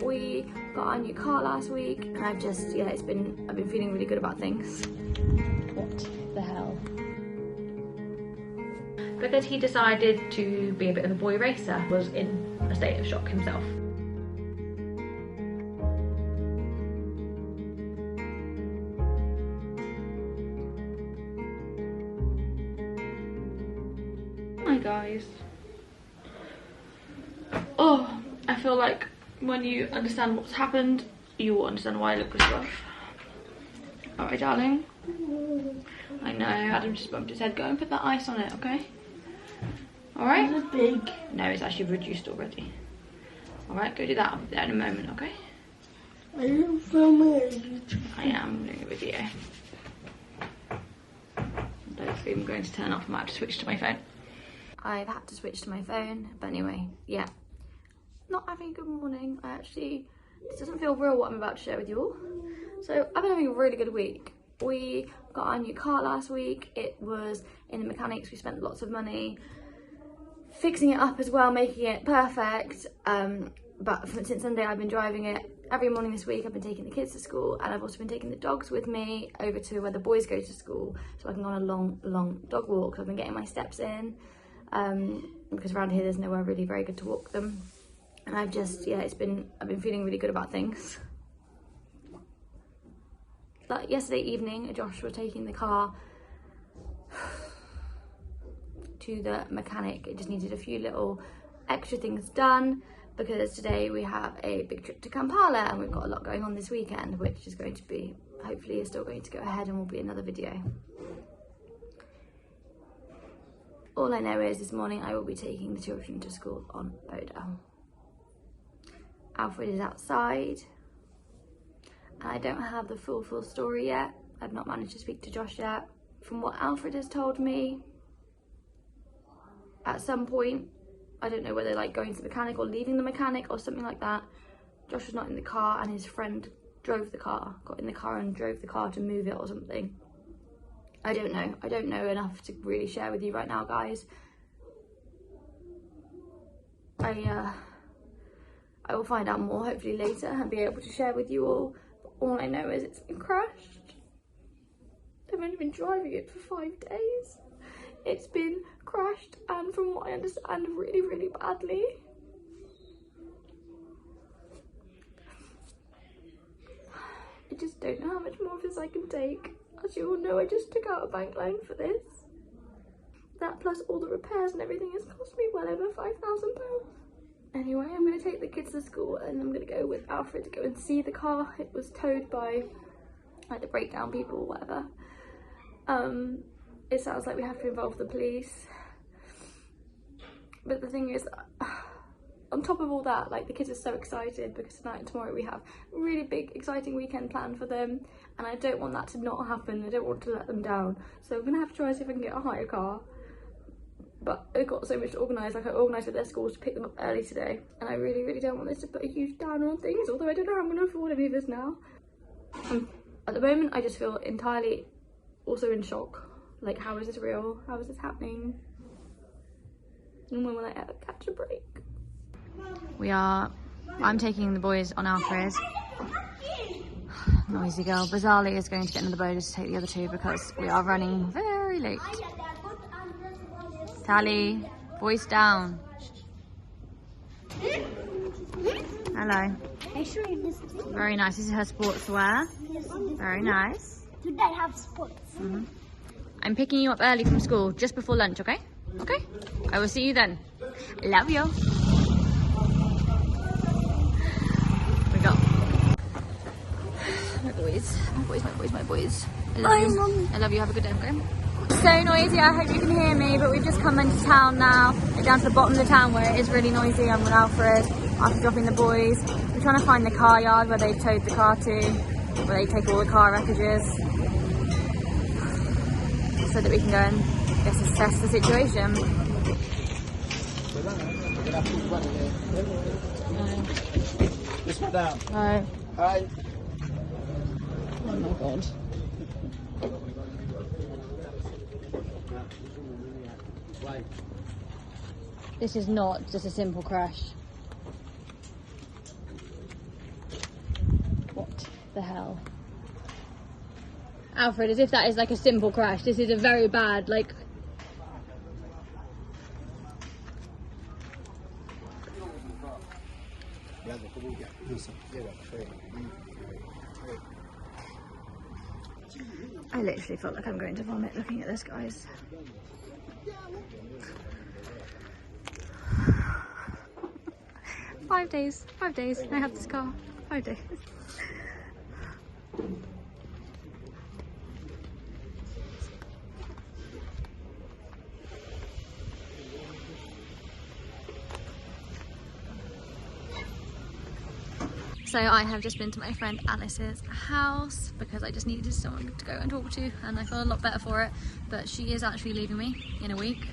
We got our new car last week, and I've been feeling really good about things. What the hell? Because he decided to be a bit of a boy racer, was in a state of shock himself. Hi guys. Oh, I feel like when you understand what's happened, you will understand why I look this rough. Alright, darling. I know, Adam just bumped his head. Go and put that ice on it, okay? Alright? It's big. No, it's actually reduced already. Alright, go do that. I'll be there in a moment, okay? Are you filming it? I am doing a video. Hopefully I'm going to turn off. I might have to switch to my phone. I've had to switch to my phone, but anyway, yeah. Not having a good morning. This doesn't feel real what I'm about to share with you all. So I've been having a really good week. We got our new car last week. It was in the mechanics. We spent lots of money fixing it up as well, making it perfect. But since Sunday I've been driving it every morning this week. I've been taking the kids to school, and I've also been taking the dogs with me over to where the boys go to school, so I can go on a long dog walk. So I've been getting my steps in, because around here there's nowhere really very good to walk them. And I've been feeling really good about things. Like yesterday evening, Josh was taking the car to the mechanic. It just needed a few little extra things done, because today we have a big trip to Kampala, and we've got a lot going on this weekend, which is going to be, hopefully is still going to go ahead and will be another video. All I know is this morning I will be taking the children to school on Boda. Alfred is outside, and I don't have the full story yet. I've not managed to speak to Josh yet. From what Alfred has told me, at some point, I don't know whether like going to the mechanic or leaving the mechanic or something like that, Josh was not in the car and his friend drove the car, got in the car and drove the car to move it or something. I don't know. I don't know enough to really share with you right now, guys. I will find out more hopefully later and be able to share with you all. But all I know is it's been crashed. I've only been driving it for 5 days. It's been crashed, and from what I understand, really badly. I just don't know how much more of this I can take. As you all know, I just took out a bank loan for this. That plus all the repairs and everything has cost me well over £5,000. Anyway, I'm going to take the kids to school, and I'm going to go with Alfred to go and see the car. It was towed by like the breakdown people or whatever. It sounds like we have to involve the police. But the thing is, on top of all that, like the kids are so excited because tonight and tomorrow we have a really big exciting weekend planned for them, and I don't want that to not happen. I don't want to let them down. So I'm going to have to try and see if I can get a hire car. But I've got so much to organise. Like I organised with their schools to pick them up early today, and I really don't want this to put a huge downer on things, although I don't know how I'm going to afford any of this now. At the moment I just feel entirely also in shock. Like, how is this real? How is this happening? And when will I ever catch a break? I'm taking the boys on Alfred. Noisy girl. Bizarrely is going to get into the boat to take the other two because we are running very late. Tallie, voice down. Hello. Very nice. This is her sportswear. Very nice. Today I have sports. I'm picking you up early from school, just before lunch, okay? Okay? I will see you then. Love you. We go. My boys. I love you. I love you. Have a good day, okay? So noisy, I hope you can hear me, but we've just come into town now. We're down to the bottom of the town where it is really noisy. I'm with Alfred after dropping the boys. We're trying to find the car yard where they towed the car to, where they take all the car wreckages, so that we can go and assess the situation. Hi. Hi. Oh my god. This is not just a simple crash. the hell? Alfred, as if that is like a simple crash. This is a very bad, like... I literally felt like I'm going to vomit looking at this, guys. Five days. I have this car. 5 days. So I have just been to my friend Alice's house because I just needed someone to go and talk to, and I feel a lot better for it. But she is actually leaving me in a week.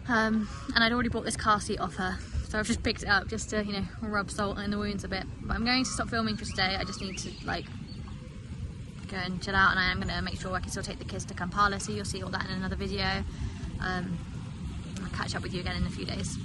And I'd already bought this car seat off her, so I've just picked it up just to, you know, rub salt in the wounds a bit. But I'm going to stop filming for today. I just need to like go and chill out, and I am going to make sure I can still take the kids to Kampala, so you'll see all that in another video. I'll catch up with you again in a few days.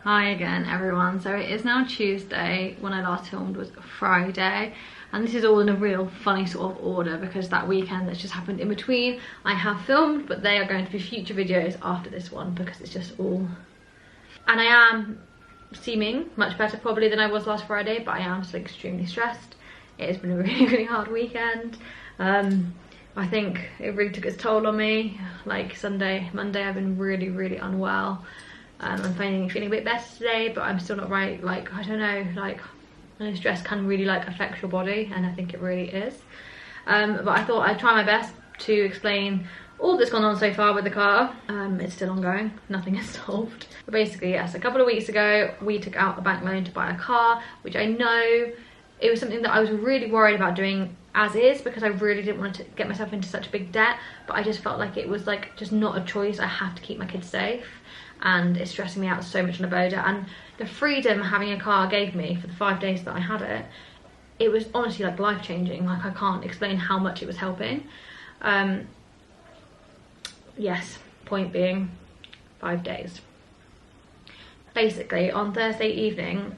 Hi again everyone. So it is now Tuesday. When I last filmed was Friday, and this is all in a real funny sort of order because that weekend that's just happened in between I have filmed, but they are going to be future videos after this one because it's just all... And I am seeming much better probably than I was last Friday, but I am still extremely stressed. It has been a really hard weekend. I think it really took its toll on me. Like Monday I've been really unwell. I'm feeling a bit better today, but I'm still not right. Like, I don't know, like, I know stress can really like affect your body, and I think it really is. But I thought I'd try my best to explain all that's gone on so far with the car. It's still ongoing, nothing is solved. But basically, yes, a couple of weeks ago, we took out a bank loan to buy a car, which I know it was something that I was really worried about doing as is, because I really didn't want to get myself into such a big debt, but I just felt like it was like just not a choice. I have to keep my kids safe, and it's stressing me out so much on a boda. And the freedom having a car gave me for the 5 days that I had it, it was honestly like life-changing. Like, I can't explain how much it was helping. Yes, point being, 5 days. Basically, on Thursday evening,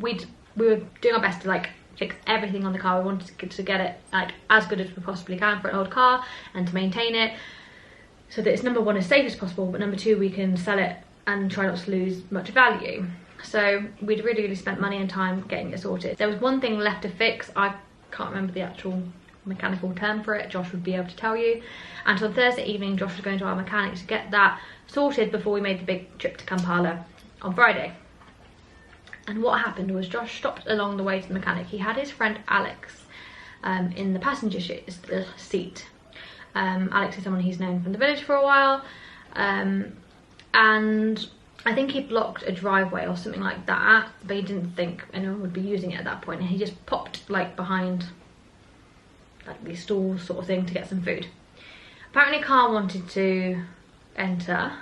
we were doing our best to like fix everything on the car. We wanted to get it like as good as we possibly can for an old car, and to maintain it so that it's, number one, as safe as possible, but number two, we can sell it and try not to lose much value. So we'd really spent money and time getting it sorted. There was one thing left to fix. I can't remember the actual mechanical term for it. Josh would be able to tell you. And so on Thursday evening, Josh was going to our mechanic to get that sorted before we made the big trip to Kampala on Friday. And what happened was Josh stopped along the way to the mechanic. He had his friend Alex in the passenger seat. Alex is someone he's known from the village for a while, and I think he blocked a driveway or something like that, but he didn't think anyone would be using it at that point, and he just popped like behind like these stalls sort of thing to get some food. Apparently a car wanted to enter,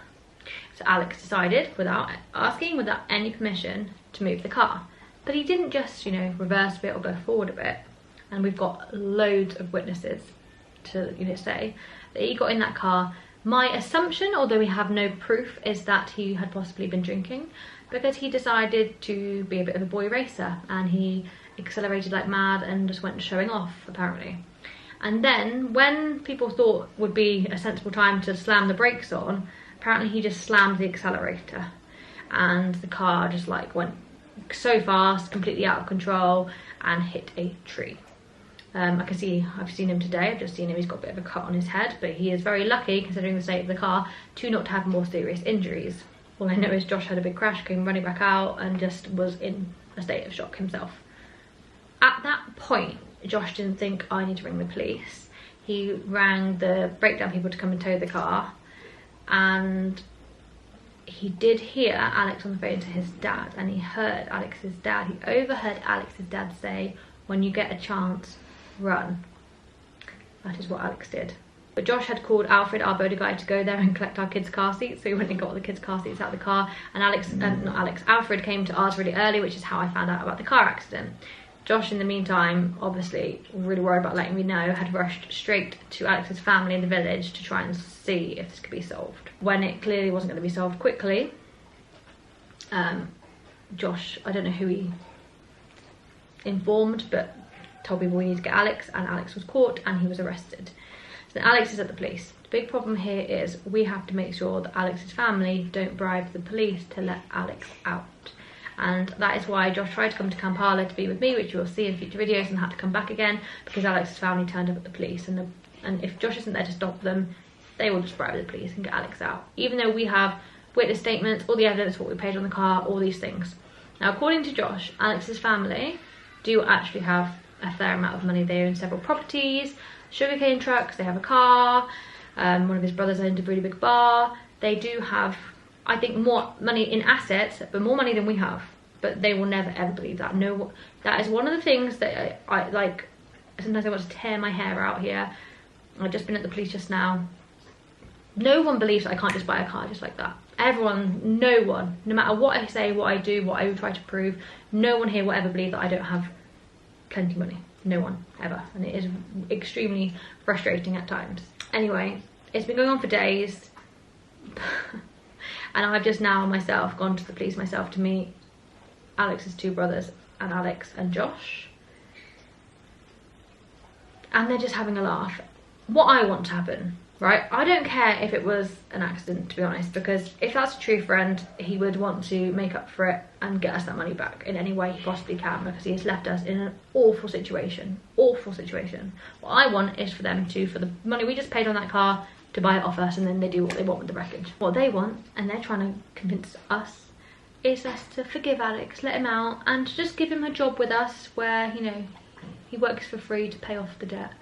so Alex decided, without asking, without any permission, to move the car. But he didn't just, you know, reverse a bit or go forward a bit, and we've got loads of witnesses to, you know, say that he got in that car. My assumption, although we have no proof, is that he had possibly been drinking, because he decided to be a bit of a boy racer and he accelerated like mad and just went showing off, apparently. And then when people thought would be a sensible time to slam the brakes on, apparently he just slammed the accelerator, and the car just like went so fast, completely out of control, and hit a tree. I can see, I've seen him today, I've just seen him, he's got a bit of a cut on his head, but he is very lucky, considering the state of the car, to not have more serious injuries. All I know is Josh had a big crash, came running back out, and just was in a state of shock himself. At that point, Josh didn't think, I need to ring the police. He rang the breakdown people to come and tow the car, and he did hear Alex on the phone to his dad, and he heard Alex's dad, he overheard Alex's dad say, "When you get a chance, run." That is what Alex did. But Josh had called Alfred, our boda guy, to go there and collect our kids' car seats, so he went and got all the kids' car seats out of the car, and Alfred came to ours really early, which is how I found out about the car accident. Josh, in the meantime, obviously really worried about letting me know, had rushed straight to Alex's family in the village to try and see if this could be solved. When it clearly wasn't going to be solved quickly, Josh, I don't know who he informed, but told people we need to get Alex, and Alex was caught and he was arrested. So Alex is at the police. The big problem here is we have to make sure that Alex's family don't bribe the police to let Alex out. And that is why Josh tried to come to Kampala to be with me, which you will see in future videos, and had to come back again because Alex's family turned up at the police. And if Josh isn't there to stop them, they will just bribe the police and get Alex out. Even though we have witness statements, all the evidence, what we paid on the car, all these things. Now, according to Josh, Alex's family do actually have a fair amount of money. They own several properties, sugarcane trucks, they have a car, one of his brothers owned a really big bar. They do have, I think, more money in assets, but more money than we have. But they will never ever believe that. No, that is one of the things that I like. Sometimes I want to tear my hair out here. I've just been at the police just now. No one believes that I can't just buy a car just like that. Everyone, no one, no matter what I say, what I do, what I try to prove, no one here will ever believe that I don't have plenty of money. No one, ever. And it is extremely frustrating at times. Anyway, it's been going on for days. And I've just now myself gone to the police myself to meet Alex's two brothers, and Alex and Josh. And they're just having a laugh. What I want to happen, right? I don't care if it was an accident, to be honest, because if that's a true friend, he would want to make up for it and get us that money back in any way he possibly can, because he has left us in an awful situation. Awful situation. What I want is for them to, for the money we just paid on that car, to buy it off us, and then they do what they want with the wreckage. What they want, and they're trying to convince us, is us to forgive Alex, let him out, and to just give him a job with us where, you know, he works for free to pay off the debt.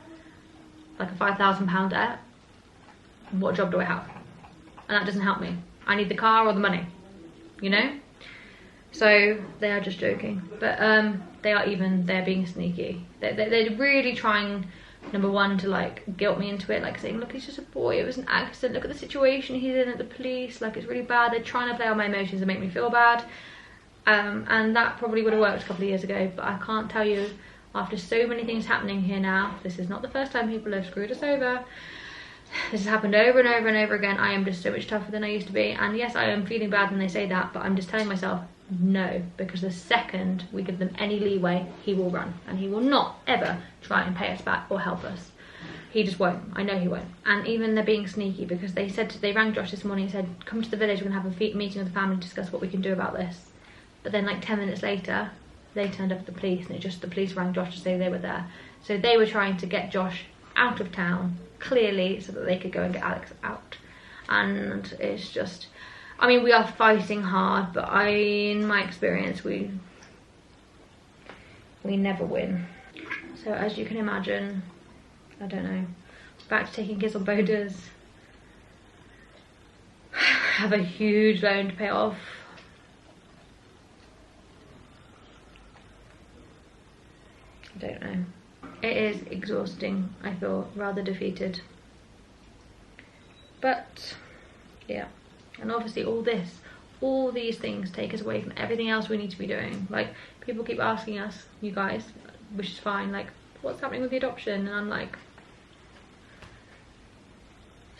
Like a £5,000 debt. What job do I have? And that doesn't help me. I need the car or the money, you know? So they are just joking, but they're being sneaky. They're really trying, number one, to like guilt me into it, like saying, look, he's just a boy, it was an accident, look at the situation he's in at the police, like it's really bad. They're trying to play on my emotions and make me feel bad, and that probably would have worked a couple of years ago, but I can't tell you, after so many things happening here now, this is not the first time people have screwed us over. This has happened over and over and over again. I am just so much tougher than I used to be, and yes, I am feeling bad when they say that, but I'm just telling myself no, because the second we give them any leeway, he will run, and he will not ever try and pay us back or help us. He just won't. I know he won't. And even they're being sneaky, because they rang Josh this morning and said, come to the village, we're gonna have a meeting with the family to discuss what we can do about this. But then like 10 minutes later, they turned up at the police, and the police rang Josh to say they were there. So they were trying to get Josh out of town, clearly, so that they could go and get Alex out. And it's just, I mean, we are fighting hard, but in my experience, we never win. So as you can imagine, I don't know, back to taking kids on boaters, have a huge loan to pay off. I don't know. It is exhausting. I feel rather defeated. But yeah, and obviously all these things take us away from everything else we need to be doing. Like, people keep asking us, you guys, which is fine, like, what's happening with the adoption? And I'm like,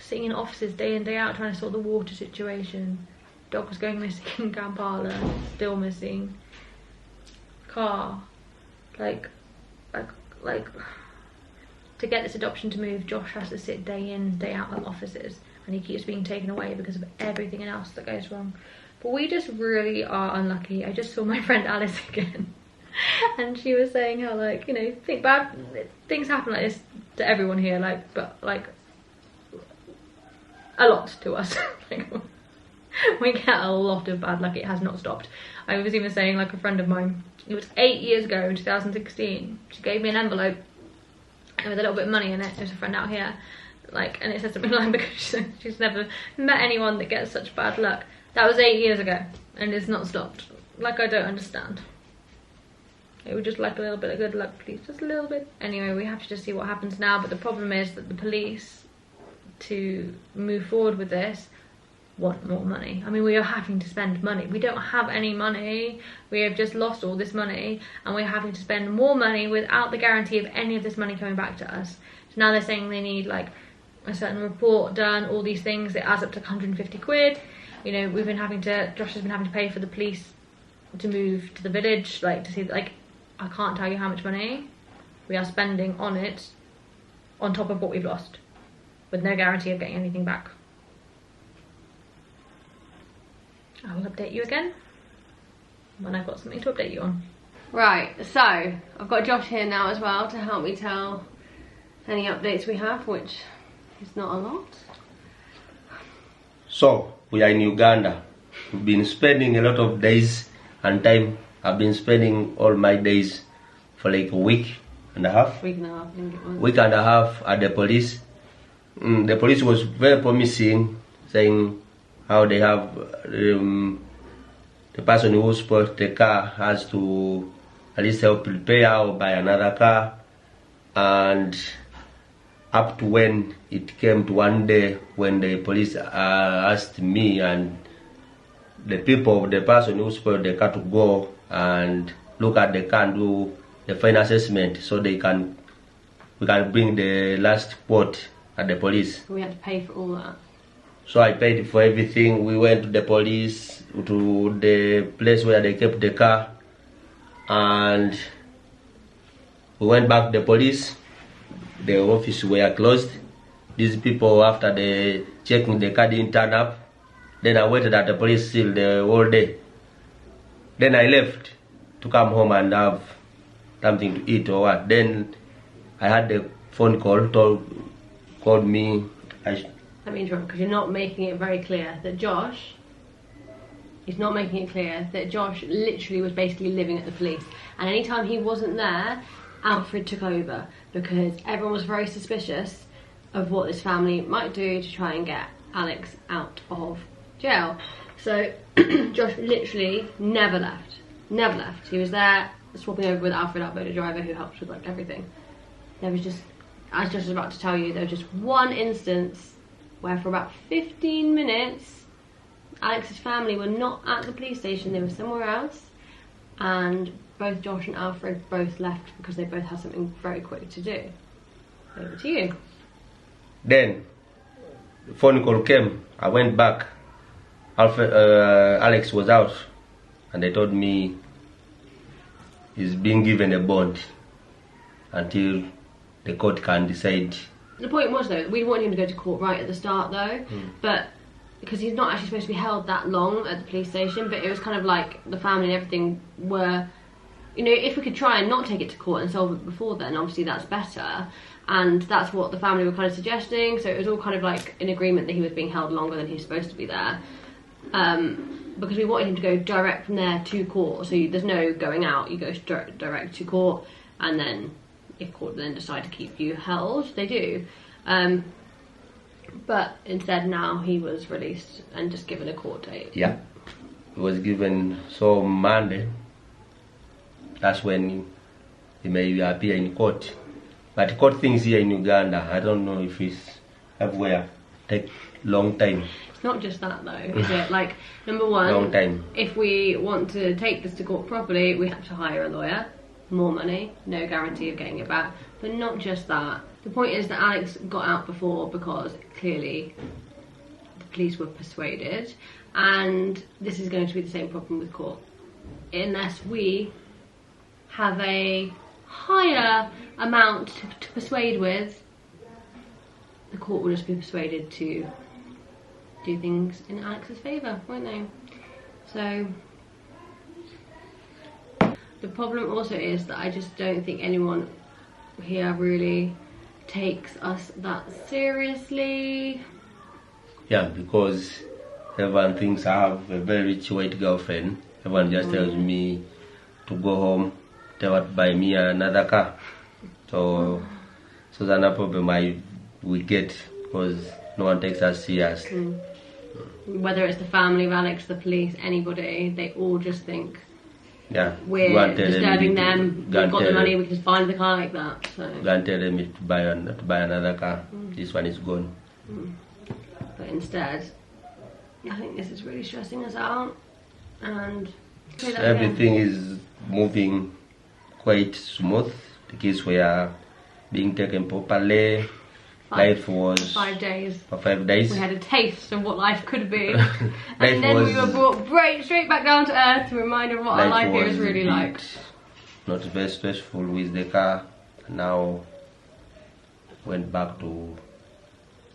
sitting in offices day in day out trying to sort the water situation. Dog was going missing in Kampala, still missing. Car, like to get this adoption to move, Josh has to sit day in, day out at offices, and he keeps being taken away because of everything else that goes wrong. But we just really are unlucky. I just saw my friend Alice again, and she was saying how, like, you know, things happen like this to everyone here, like, but like a lot to us. Like, we get a lot of bad luck. It has not stopped. I was even saying, like, a friend of mine, it was 8 years ago in 2016, she gave me an envelope with a little bit of money in it. There's a friend out here, like, and it said something like, because she's never met anyone that gets such bad luck. That was 8 years ago, and it's not stopped. Like, I don't understand. It would just like a little bit of good luck, please, just a little bit. Anyway, we have to just see what happens now, but the problem is that the police, to move forward with this, want more money. I mean, we are having to spend money. We don't have any money. We have just lost all this money, and we're having to spend more money without the guarantee of any of this money coming back to us. So now they're saying they need like a certain report done, all these things. It adds up to 150 quid. You know, Josh has been having to pay for the police to move to the village, like, to see, like, I can't tell you how much money. we are spending on it on top of what we've lost, with no guarantee of getting anything back. I'll update you again when I've got something to update you on. Right, so I've got Josh here now as well to help me tell any updates we have, which is not a lot. So, we are in Uganda. We've been spending a lot of days and time. I've been spending all my days for like a week and a half. Week and a half, I think it was. Week and a half at the police. The police was very promising, saying how they have the person who spoiled the car has to at least help repair or buy another car. And up to when it came to one day when the police asked me and the people of the person who spoiled the car to go and look at the car and do the final assessment so we can bring the last quote at the police. We had to pay for all that. So I paid for everything. We went to the police, to the place where they kept the car, and we went back to the police. The office were closed. These people, after they checking the car, didn't turn up. Then I waited at the police still the whole day. Then I left to come home and have something to eat or what. Then I had the phone call, called me. Let me interrupt, because you're not making it very clear that Josh... He's not making it clear that Josh literally was basically living at the police. And anytime he wasn't there, Alfred took over, because everyone was very suspicious of what this family might do to try and get Alex out of jail. So Josh literally never left. Never left. He was there swapping over with Alfred, our boat driver, who helps with like everything. There was just, as Josh was about to tell you, there was just one instance where for about 15 minutes Alex's family were not at the police station, they were somewhere else, and both Josh and Alfred both left because they both had something very quick to do. Over to you. Then the phone call came. I went back. Alex was out, and they told me he's being given a bond until the court can decide. The point was, though, we wanted him to go to court right at the start, though, but because he's not actually supposed to be held that long at the police station, but it was kind of like the family and everything were, you know, if we could try and not take it to court and solve it before then, obviously that's better, and that's what the family were kind of suggesting, so it was all kind of like in agreement that he was being held longer than he was supposed to be there, because we wanted him to go direct from there to court, so there's no going out, you go direct to court, and then if court then decide to keep you held, they do. But instead now he was released and just given a court date. Yeah, he was given, so Monday, that's when he may appear in court. But court things here in Uganda, I don't know if it's everywhere, take long time. It's not just that though, is it? Like, number one, long time. If we want to take this to court properly, we have to hire a lawyer. More money, no guarantee of getting it back. But not just that. The point is that Alex got out before because clearly the police were persuaded, and this is going to be the same problem with court. Unless we have a higher amount to persuade with, the court will just be persuaded to do things in Alex's favour, won't they? So the problem also is that I just don't think anyone here really takes us that seriously. Yeah, because everyone thinks I have a very rich white girlfriend. Everyone just tells me to go home, tell her to buy me another car. So that's another problem we get, because no one takes us serious. Whether it's the family of Alex, the police, anybody, they all just think, yeah, we're disturbing them, we've got the money, we can just find the car like that. So go and tell them to buy another car. This one is gone. But instead, I think this is really stressing us out, and everything is moving quite smooth. The kids were being taken properly. Life was 5 days. For 5 days. We had a taste of what life could be, and then we were brought straight back down to earth to remind of what our life here is really like. Not very stressful with the car. now went back to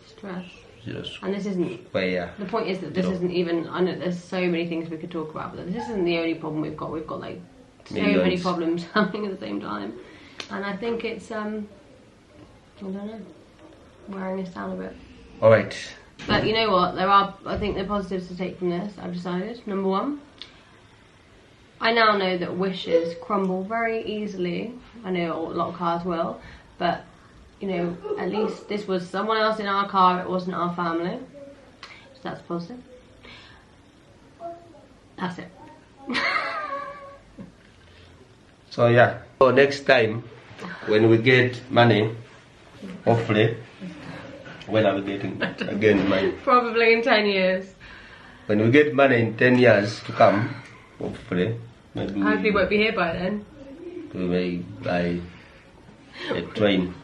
Stress. just And this isn't, where the point is that this isn't even, I know there's so many things we could talk about, but this isn't the only problem we've got. We've got like so many Millions. problems happening at the same time. And I think it's, I don't know, wearing us down a bit. Alright. But you know what, I think there are positives to take from this, I've decided. Number one, I now know that wishes crumble very easily. I know a lot of cars will, but you know, at least this was someone else in our car, it wasn't our family. So that's positive. That's it. So yeah. So next time when we get money, hopefully, when are we getting again money? Probably in 10 years. When we get money in 10 years to come, hopefully, maybe Hopefully won't be here by then. we may buy a train.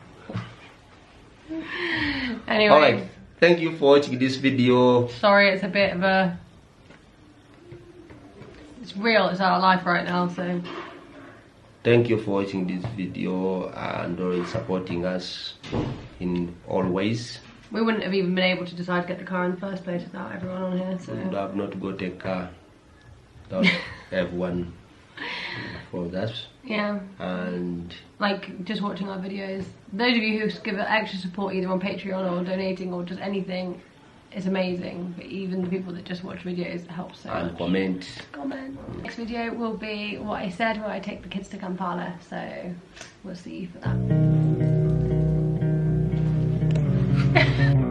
Anyway, Alright, thank you for watching this video. sorry it's a bit of a... It's real, it's our life right now, so... Thank you for watching this video and always supporting us in all ways. We wouldn't have even been able to decide to get the car in the first place without everyone on here, so... We would have not got a car without everyone for us. Yeah. And Like, just watching our videos. Those of you who give extra support either on Patreon or donating or just anything, it's amazing. But even the people that just watch videos, it helps so much. comment. Comment. Next video will be what I said, where I take the kids to Kampala, so we'll see you for that.